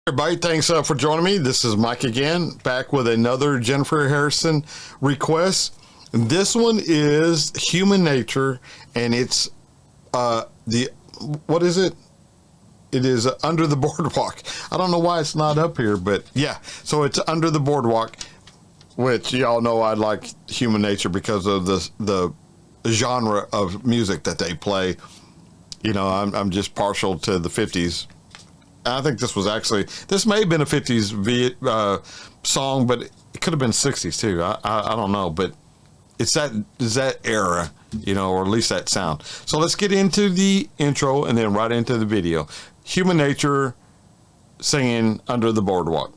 Everybody, thanks for joining me. This is Mike again, back with another Jennifer Harrison request. This one is Human Nature, and it's what is it? It is Under the Boardwalk. I don't know why it's not up here, but yeah. So it's Under the Boardwalk, which y'all know I like Human Nature because of the genre of music that they play. You know, I'm just partial to the 50s. I think this may have been a 50s song, but it could have been 60s too. I don't know, but it's that era, you know, or at least that sound. So let's get into the intro and then right into the video. Human Nature singing Under the Boardwalk.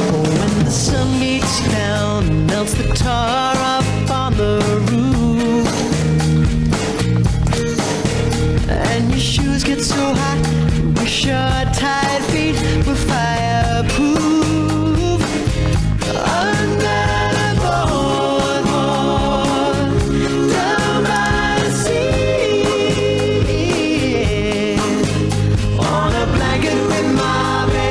When the sun beats down, melts the tar up on the roof, and your shoes get so hot, wish your tired feet were fireproof. Under the boardwalk, down by the sea, on a blanket with my baby.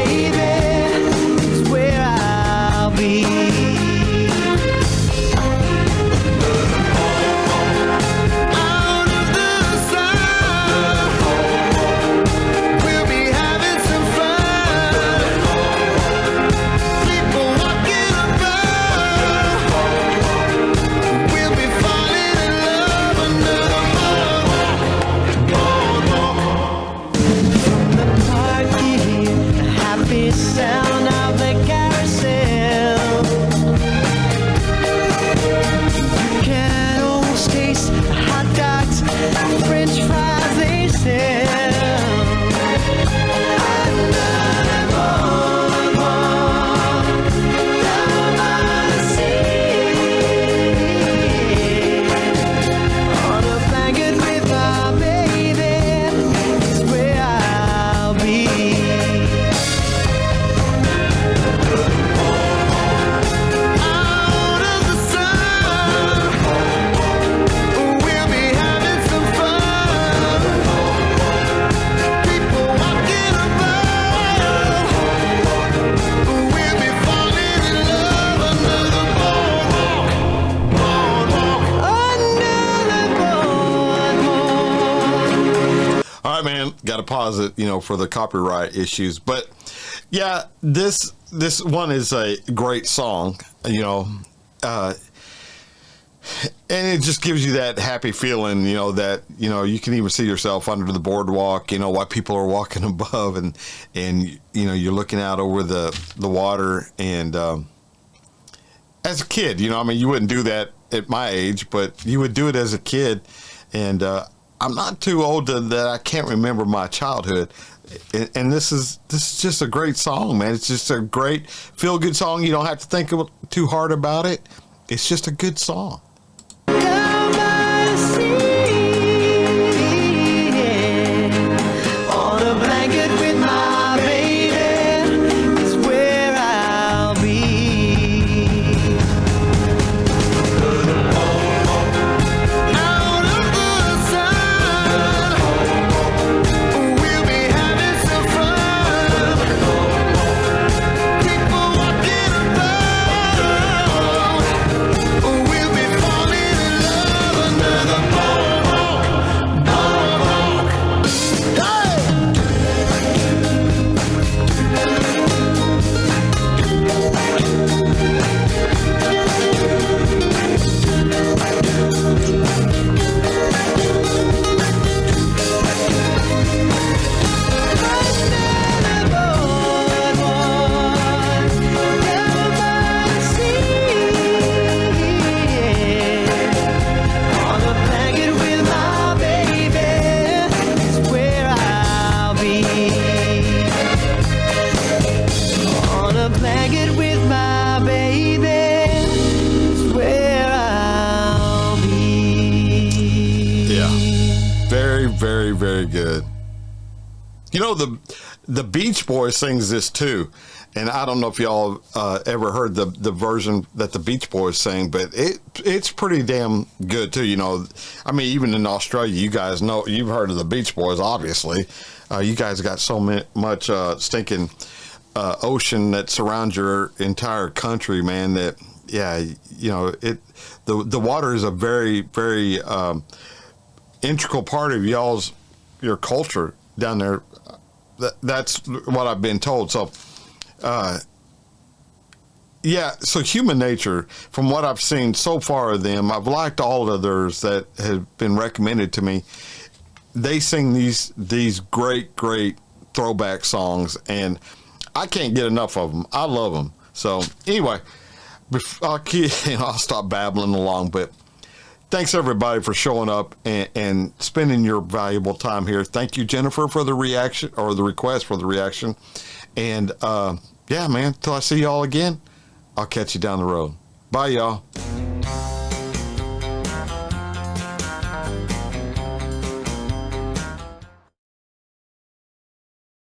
Sound of the carousel, you can almost taste the hot dogs, French fries they sell. Under the boardwalk, down by the sea, on a blanket with my baby is where I'll be. All right, man, got to pause it, you know, for the copyright issues. But yeah, this one is a great song, you know, and it just gives you that happy feeling, you know, that, you know, you can even see yourself under the boardwalk, you know, while people are walking above, and you know, you're looking out over the water. And as a kid, you know, I mean, you wouldn't do that at my age, but you would do it as a kid. And I'm not too old that I can't remember my childhood, and this is just a great song, man. It's just a great feel-good song. You don't have to think too hard about it. It's just a good song. Down by the sea, on a blanket with my baby is where I'll be. Out of the sun, we'll be having some fun. People walking around, we'll be very, very good. You know, the Beach Boys sings this too, and I don't know if y'all ever heard the version that the Beach Boys sing, but it's pretty damn good too. You know, I mean, even in Australia, you guys know, you've heard of the Beach Boys, obviously. You guys got so much stinking ocean that surrounds your entire country, man. That you know, the water is a very, very integral part of your culture down there. That's what I've been told. So, so Human Nature, from what I've seen so far of them, I've liked all others that have been recommended to me. They sing these great throwback songs, and I can't get enough of them. I love them. So anyway, I'll stop babbling along, but thanks everybody for showing up and spending your valuable time here. Thank you, Jennifer, for the reaction or the request for the reaction. And yeah, man, till I see y'all again, I'll catch you down the road. Bye, y'all.